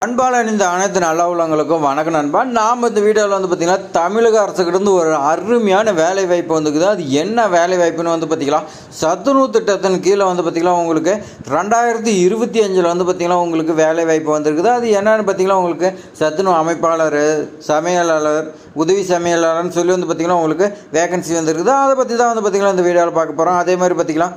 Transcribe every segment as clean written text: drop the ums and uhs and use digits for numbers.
அன்பான இந்த அனைத்து நல்ல உள்ளவங்களுக்கும் வணக்கம் நண்பா. நாம் இந்த வீடியோவில் வந்து பார்த்திங்கன்னா தமிழக அரசுக்கிட்ட ஒரு அருமையான வேலை வாய்ப்பு வந்துக்குது. அது என்ன வேலை வாய்ப்புன்னு வந்து பார்த்திங்கன்னா சத்துணவு திட்டத்தின் கீழே வந்து பார்த்திங்கன்னா உங்களுக்கு 2025 வந்து பார்த்திங்கன்னா உங்களுக்கு வேலை வாய்ப்பு வந்திருக்குது. அது என்னென்னு பார்த்திங்கன்னா உங்களுக்கு சத்துணவு அமைப்பாளர், சமையலாளர், உதவி சமையலாளர்னு சொல்லி வந்து பார்த்திங்கன்னா உங்களுக்கு வேகன்சி வந்துருக்குது. அதை பற்றி தான் வந்து பார்த்திங்கன்னா இந்த வீடியோவில் பார்க்க போகிறோம். அதே மாதிரி பார்த்திங்கன்னா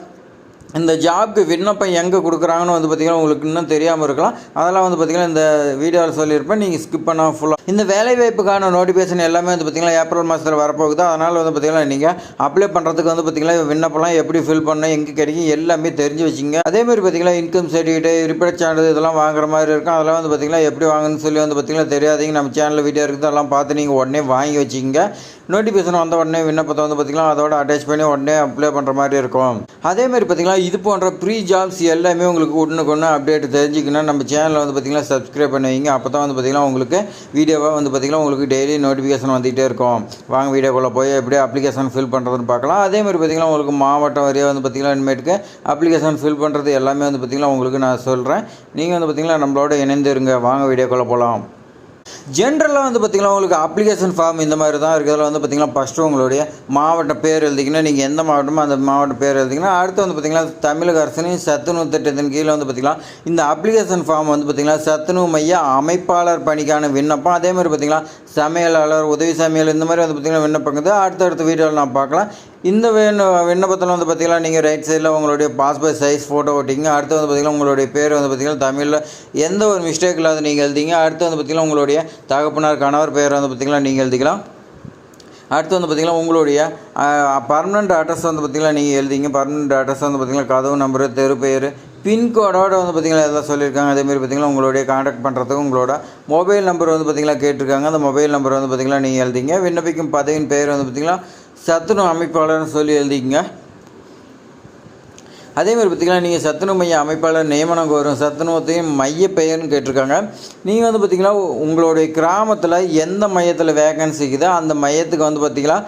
இந்த ஜாப்க்கு விண்ணப்பம் எங்கே கொடுக்குறாங்கன்னு வந்து பார்த்திங்கன்னா உங்களுக்கு இன்னும் தெரியாமல் இருக்கலாம். அதெல்லாம் வந்து பார்த்திங்கன்னா இந்த வீடியோவில் சொல்லியிருப்பேன், நீங்கள் ஸ்கிப் பண்ணால் ஃபுல்லாக. இந்த வேலைவாய்ப்புக்கான நோட்டிஃபிகேஷன் எல்லாமே வந்து பார்த்திங்கன்னா ஏப்ரல் மாதத்தில் வரப்போகுது. அதனால் வந்து பார்த்திங்கன்னா நீங்கள் அப்ளை பண்ணுறதுக்கு வந்து பார்த்திங்கன்னா விண்ணப்பம்லாம் எப்படி ஃபில் பண்ண, எங்கே கிடைக்கும் எல்லாமே தெரிஞ்சு வச்சுங்க. அதேமாதிரி பார்த்திங்கன்னா இன்கம் சர்டிஃபிகேட், இருப்பிடச் சான்றிதழ் இதெல்லாம் வாங்குற மாதிரி இருக்கும். அதெல்லாம் வந்து பார்த்திங்கன்னா எப்படி வாங்கணும்னு சொல்லி வந்து பார்த்திங்கன்னா தெரியாதீங்க. நம்ம சேனலில் வீடியோ இருக்குது, அதெல்லாம் பார்த்து நீங்கள் உடனே வாங்கி வச்சுக்கிங்க. நோட்டிஃபிகேஷன் வந்த உடனே விண்ணப்பத்தை வந்து பார்த்திங்கன்னா அதோட அட்டாச் பண்ணி உடனே அப்ளை பண்ணுற மாதிரி இருக்கும். அதேமாதிரி பார்த்திங்கன்னா இது போன்ற ப்ரீ ஜாப்ஸ் எல்லாமே உங்களுக்கு ஒன்று அப்டேட் தெரிஞ்சுக்கணும். நம்ம சேனலில் வந்து பார்த்திங்கன்னா சப்ஸ்கிரைப் பண்ணுவீங்க. அப்போ தான் வந்து பார்த்திங்கன்னா உங்களுக்கு வீடியோவாக வந்து பார்த்திங்கன்னா உங்களுக்கு டெய்லி நோட்டிஃபிகேஷன் வந்துகிட்டே இருக்கும். வாங்க வீடியோக்குள்ளே போய் எப்படி அப்ளிகேஷன் ஃபில் பண்ணுறதுன்னு பார்க்கலாம். அதேமாதிரி பார்த்திங்கன்னா உங்களுக்கு மாவட்டம் வரையாக வந்து பார்த்திங்கன்னா இனிமேட்டுக்கு அப்ளிகேஷன் ஃபில் பண்ணுறது எல்லாமே வந்து பார்த்திங்கன்னா உங்களுக்கு நான் சொல்கிறேன். நீங்கள் வந்து பார்த்திங்கன்னா நம்மளோட இணைந்துருங்க. வாங்க வீடியோக்குள்ளே போகலாம். ஜென்ரலாக வந்து பார்த்திங்கன்னா உங்களுக்கு அப்ளிகேஷன் ஃபார்ம் இந்த மாதிரி தான் இருக்குது. அதில் வந்து பார்த்திங்கன்னா ஃபஸ்ட்டு உங்களுடைய மாவட்ட பேர் எழுதிங்கன்னா, நீங்கள் எந்த மாவட்டமோ அந்த மாவட்ட பேர் எழுதிங்கன்னா, அடுத்து வந்து பார்த்திங்கன்னா தமிழக அரசின் சத்துணவு திட்டத்தின் கீழே வந்து பார்த்திங்கன்னா இந்த அப்ளிகேஷன் ஃபார்ம் வந்து பார்த்திங்கன்னா சத்துணவு மைய அமைப்பாளர் பணிக்கான விண்ணப்பம், அதே மாதிரி பார்த்திங்கன்னா சமையலாளர், உதவி சமையல் இந்த மாதிரி வந்து பார்த்திங்கன்னா விண்ணப்பங்குது. அடுத்தடுத்த வீடியோவில் நான் பார்க்கலாம். இந்த விண்ணப்பத்தில் வந்து பார்த்திங்கன்னா நீங்கள் ரைட் சைடில் உங்களுடைய பாஸ்போர்ட் சைஸ் ஃபோட்டோ ஓட்டிங்க. அடுத்து வந்து பார்த்திங்கன்னா உங்களுடைய பேர் வந்து பார்த்திங்கன்னா தமிழில் எந்த ஒரு மிஸ்டேக் இல்லாத நீங்கள் எழுதிங்க. அடுத்து வந்து பார்த்திங்கன்னா உங்களுடைய தகப்பனார், கணவர் பேர் வந்து பார்த்திங்கன்னா நீங்கள் எழுதிக்கலாம். அடுத்து வந்து பார்த்திங்கன்னா உங்களுடைய பர்மனெண்ட் அட்ரஸ் வந்து பார்த்திங்கன்னா நீங்கள் எழுதிங்க. பர்மனெண்ட் அட்ரஸ் வந்து பார்த்திங்கன்னா கதவு நம்பரு, தெரு பேர், பின்கோடோடு வந்து பார்த்திங்கன்னா எல்லாம் சொல்லியிருக்காங்க. அதேமாதிரி பார்த்திங்கன்னா உங்களுடைய கான்டாக்ட் பண்ணுறதுக்கு உங்களோட மொபைல் நம்பர் வந்து பார்த்திங்கன்னா கேட்டிருக்காங்க. அந்த மொபைல் நம்பர் வந்து பார்த்திங்கன்னா நீங்கள் எழுதிங்க. விண்ணப்பிக்கும் பதவியின் பேர் வந்து பார்த்திங்கன்னா சத்துணவு அமைப்பாளர்னு சொல்லி எழுதிங்க. அதேமாதிரி பார்த்திங்கன்னா நீங்கள் சத்துணவு மைய அமைப்பாளர் நியமனம் கோரும் சத்துணவத்தையும் மைய பெயர்னு கேட்டிருக்காங்க. நீங்கள் வந்து பார்த்திங்கன்னா உங்களுடைய கிராமத்தில் எந்த மையத்தில் வேகன்சி இருக்குதோ அந்த மையத்துக்கு வந்து பார்த்திங்கன்னா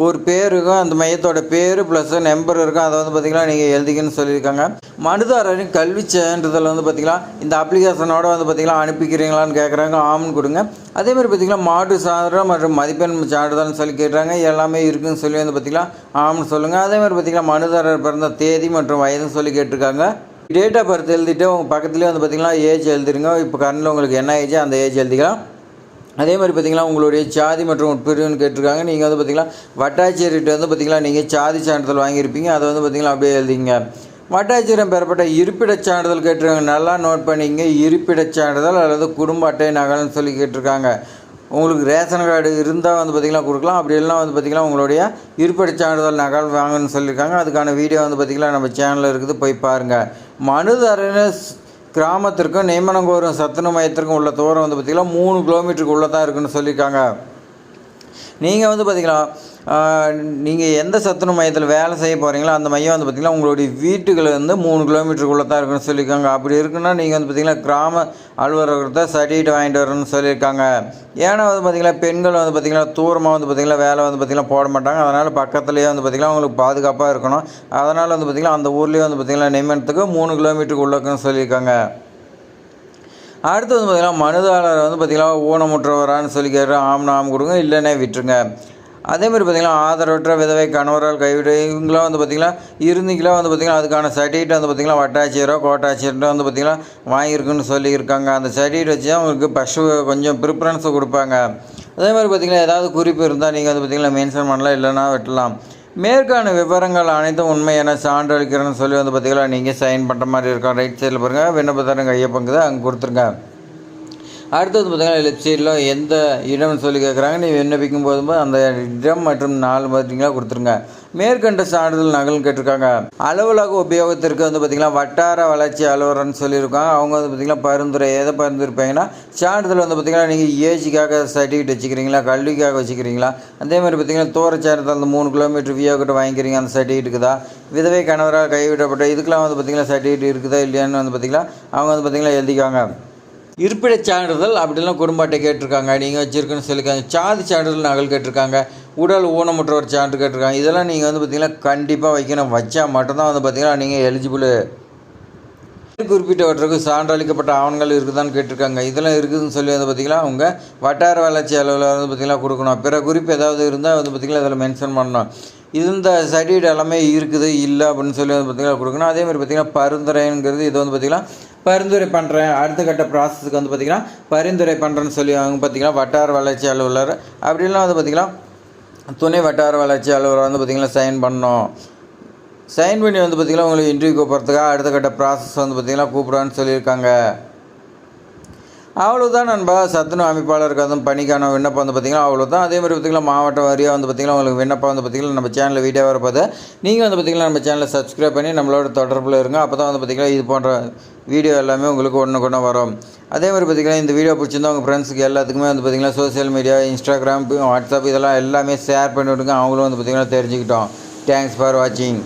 ஒரு பேர் இருக்கும். அந்த மையத்தோட பேர் ப்ளஸ் நம்பர் இருக்கும். அதை வந்து பார்த்திங்கன்னா நீங்கள் எழுதிக்கன்னு சொல்லியிருக்காங்க. மனுதாரரின் கல்வி சான்றிதழ் வந்து பார்த்திங்கன்னா இந்த அப்ளிகேஷனோட வந்து பார்த்திங்கன்னா அனுப்பிக்கிறீங்களான்னு கேட்குறாங்க. ஆம்னு கொடுங்க. அதேமாதிரி பார்த்திங்கன்னா மாட்டு சான்றிதழ் மற்றும் மதிப்பெண் சான்றிதழ்னு சொல்லி கேட்குறாங்க. எல்லாமே இருக்குதுன்னு சொல்லி வந்து பார்த்திங்கன்னா ஆம்னு சொல்லுங்கள். அதேமாதிரி பார்த்திங்கன்னா மனுதாரர் பிறந்த தேதி மற்றும் வயதுன்னு சொல்லி கேட்டிருக்காங்க. டேட் ஆஃப் பர்த் எழுதிட்டு உங்கள் பக்கத்துலேயே வந்து பார்த்திங்கன்னா ஏஜ் எழுதிருங்க. இப்போ கரண்டில் உங்களுக்கு என்ன ஏஜ் அந்த ஏஜ் எழுதிக்கலாம். அதே மாதிரி பார்த்திங்கன்னா உங்களுடைய சாதி மற்றும் உட்பிரிவுன்னு கேட்டிருக்காங்க. நீங்கள் வந்து பார்த்திங்கன்னா வட்டாட்சியர்கிட்ட வந்து பார்த்திங்கன்னா நீங்கள் சாதி சான்றிதழ் வாங்கியிருப்பீங்க. அதை வந்து பார்த்திங்கன்னா அப்படியே எழுதிங்க. வட்டாட்சியரம் பெறப்பட்ட இருப்பிடச் சான்றிதழ் கேட்டிருக்காங்க. நல்லா நோட் பண்ணிங்க. இருப்பிடச் சான்றிதழ் அல்லது குடும்ப அட்டை நகல்னு சொல்லி கேட்டிருக்காங்க. உங்களுக்கு ரேஷன் கார்டு இருந்தால் வந்து பார்த்திங்கன்னா கொடுக்கலாம். அப்படி இல்லைனா வந்து பார்த்திங்கன்னா உங்களுடைய இருப்பிடச் சான்றிதழ் நகல் வாங்கன்னு சொல்லியிருக்காங்க. அதுக்கான வீடியோ வந்து பார்த்திங்கன்னா நம்ம சேனலில் இருக்குது, போய் பாருங்கள். மனுதாரர் கிராமத்திற்கும் நியமனம் கோரும் சத்துணவு மையத்திற்கும் உள்ள தூரம் வந்து பார்த்திங்கன்னா 3 கிலோமீட்டருக்கு உள்ளே தான் இருக்குதுன்னு சொல்லியிருக்காங்க. நீங்கள் வந்து பார்த்திங்கன்னா நீங்கள் எந்த சத்துணவு மையத்தில் வேலை செய்ய போகிறீங்களோ அந்த மையம் வந்து பார்த்திங்கன்னா உங்களுடைய வீட்டுலேருந்து 3 கிலோமீட்டருக்குள்ளே தான் இருக்குன்னு சொல்லியிருக்காங்க. அப்படி இருக்குன்னா நீங்கள் வந்து பார்த்திங்கன்னா கிராம அலுவலகத்தை சர்டிஃபிகேட் வாங்கிட்டு வரணும்னு சொல்லியிருக்காங்க. ஏன்னா வந்து பார்த்திங்கன்னா பெண்கள் வந்து பார்த்திங்கன்னா தூரமாக வந்து பார்த்திங்கன்னா வேலை வந்து பார்த்திங்கன்னா போட மாட்டாங்க. அதனால் பக்கத்துலேயே வந்து பார்த்திங்கன்னா உங்களுக்கு பாதுகாப்பாக இருக்கணும். அதனால் வந்து பார்த்திங்கன்னா அந்த ஊர்லேயே வந்து பார்த்திங்கன்னா நியமனத்துக்கு 3 கிலோமீட்டருக்கு உள்ளக்குன்னு சொல்லியிருக்காங்க. அடுத்து வந்து பார்த்திங்கன்னா மனுதாரர் வந்து பார்த்திங்கன்னா ஊனமுற்றவரான்னு சொல்லி கேட்குறேன். ஆம்னா ஆம் கொடுங்க, இல்லைன்னே விட்டுருங்க. அதேமாதிரி பார்த்திங்கன்னா ஆதரவற்ற விதவை, கணவரால் கைவிடு இவங்களாம் வந்து பார்த்திங்கன்னா இருந்தீங்களா வந்து பார்த்திங்கன்னா அதுக்கான சர்டிஃபிகேட் வந்து பார்த்திங்கன்னா வட்டாட்சியரோ கோட்டாட்சியரோ வந்து பார்த்திங்கன்னா வாங்கியிருக்குன்னு சொல்லியிருக்காங்க. அந்த சர்டிஃபிகேட் வச்சு தான் உங்களுக்கு ஃபஸ்ட்டு கொஞ்சம் ப்ரிஃபரன்ஸை கொடுப்பாங்க. அதே மாதிரி பார்த்திங்கன்னா ஏதாவது குறிப்பு இருந்தால் நீங்கள் வந்து பார்த்திங்கன்னா மென்ஷன் பண்ணலாம், இல்லைன்னா வெட்டலாம். மேற்கான விவரங்கள் அனைத்தும் உண்மை என சான்று அளிக்கிறேன்னு சொல்லி வந்து பார்த்திங்கன்னா நீங்கள் சைன் பண்ணுற மாதிரி இருக்கும். ரைட் சைடில் பாருங்கள், விண்ணப்பத்தாரங்க ஐயப்பங்குது, அங்கே கொடுத்துருங்க. அடுத்தது பார்த்திங்கன்னா லெஃப்ட் சைடில் எந்த இடம்னு சொல்லி கேட்குறாங்க. நீ விண்ணப்பிக்கும் போதும் அந்த இடம் மற்றும் 4 பார்த்திங்கன்னா கொடுத்துருங்க. மேற்கண்ட சான்றிதழ் நகல்னு கேட்டிருக்காங்க. அலுவலக உபயோகத்திற்கு வந்து பார்த்திங்கன்னா வட்டார வளர்ச்சி அலுவலர்னு சொல்லியிருக்காங்க. அவங்க வந்து பார்த்திங்கன்னா பரிந்துரை எதை பரிந்துரைப்பாங்கன்னா சான்றிதழ் வந்து பார்த்திங்கன்னா நீங்கள் ஏஜுக்காக சர்டிஃபிகேட் வச்சுக்கிறீங்களா, கல்விக்காக வச்சுக்கிறீங்களா, அதே மாதிரி பார்த்திங்கன்னா தூர சான்றிதழ் அந்த 3 கிலோமீட்டர் வியோகிட்ட வாங்கிக்கிறீங்க, அந்த சர்டிஃபிகேட் இருக்குதா, விதவை கணவரால் கைவிடப்பட்ட இதுக்கெலாம் வந்து பார்த்திங்கன்னா சர்டிஃபிகேட் இருக்குதா இல்லையான்னு வந்து பார்த்திங்கன்னா அவங்க வந்து பார்த்திங்கன்னா எழுதிக்காங்க. இருப்பிடச் சான்றிதழ் அப்படிலாம் குடும்ப அட்டை கேட்டிருக்காங்க. நீங்கள் வச்சுருக்குன்னு சொல்லியிருக்காங்க. சாதி சான்றிதழ் நகல் கேட்டிருக்காங்க. உடல் ஊனமுற்றவர் சான்று கேட்டிருக்காங்க. இதெல்லாம் நீங்கள் வந்து பார்த்திங்கன்னா கண்டிப்பாக வைக்கணும். வச்சா மட்டும்தான் வந்து பார்த்திங்கன்னா நீங்கள் எலிஜிபிள். குறிப்பிட்டவற்றுக்கு சான்றளிக்கப்பட்ட ஆவணங்கள் இருக்குதான்னு கேட்டிருக்காங்க. இதெல்லாம் இருக்குதுன்னு சொல்லி வந்து பார்த்திங்கன்னா அவங்க வட்டார வளர்ச்சி அலுவலர் வந்து பார்த்திங்கன்னா கொடுக்கணும். பிற குறிப்பு ஏதாவது இருந்தால் வந்து பார்த்திங்கன்னா அதில் மென்ஷன் பண்ணணும். இந்த சர்டிஃபிகேட் எல்லாமே இருக்குது இல்லை அப்படின்னு சொல்லி வந்து பார்த்திங்கன்னா கொடுக்கணும். அதேமாதிரி பார்த்திங்கன்னா பரிந்துரைங்கிறது இது வந்து பார்த்திங்கன்னா பரிந்துரை பண்ணுறேன் அடுத்த கட்ட ப்ராசஸுக்கு வந்து பார்த்திங்கன்னா பரிந்துரை பண்ணுறேன்னு சொல்லி அவங்க பார்த்திங்கன்னா வட்டார வளர்ச்சி அலுவலர் அப்படின்லாம் வந்து பார்த்திங்கன்னா துணை வட்டார வளர்ச்சி அலுவலர் வந்து பார்த்திங்கன்னா சைன் பண்ணணும். சைன் பண்ணி வந்து பார்த்திங்கன்னா உங்களுக்கு இன்டர்வியூ கூப்பிட்றதுக்காக அடுத்த கட்ட ப்ராசஸ் வந்து பார்த்திங்கன்னா கூப்பிடுவான்னு சொல்லியிருக்காங்க. அவ்வளோதான் நண்பா. சத்துணவு அமைப்பாளருக்கு வந்து பணிக்கான விண்ணப்பம் வந்து பார்த்திங்கன்னா அவ்வளோதான். அதேமாதிரி பார்த்திங்கன்னா மாவட்ட வாரியாக வந்து பார்த்திங்கன்னா உங்களுக்கு விண்ணப்பம் வந்து பார்த்திங்கன்னா நம்ம சேனலில் வீடியோ வரப்போது நீங்கள் வந்து பார்த்திங்கன்னா நம்ம சேனலை சப்ஸ்கிரைப் பண்ணி நம்மளோட தொடர்பில் இருங்க. அப்போ தான் வந்து பார்த்திங்கன்னா இது போன்ற வீடியோ எல்லாமே உங்களுக்கு ஒன்று வரும். அதேமாதிரி பார்த்திங்கன்னா இந்த வீடியோ பிடிச்சிருந்தா உங்கள் ஃப்ரெண்ட்ஸுக்கு எல்லாத்துக்குமே வந்து பார்த்திங்கன்னா சோசியல் மீடியா இன்ஸ்டாகிராம் வாட்ஸ்அப் இதெல்லாம் எல்லாமே ஷேர் பண்ணி விடுங்க. அவங்களும் வந்து பார்த்திங்கன்னா தெரிஞ்சுக்கிட்டோம். தேங்க்ஸ் ஃபார் வாட்சிங்.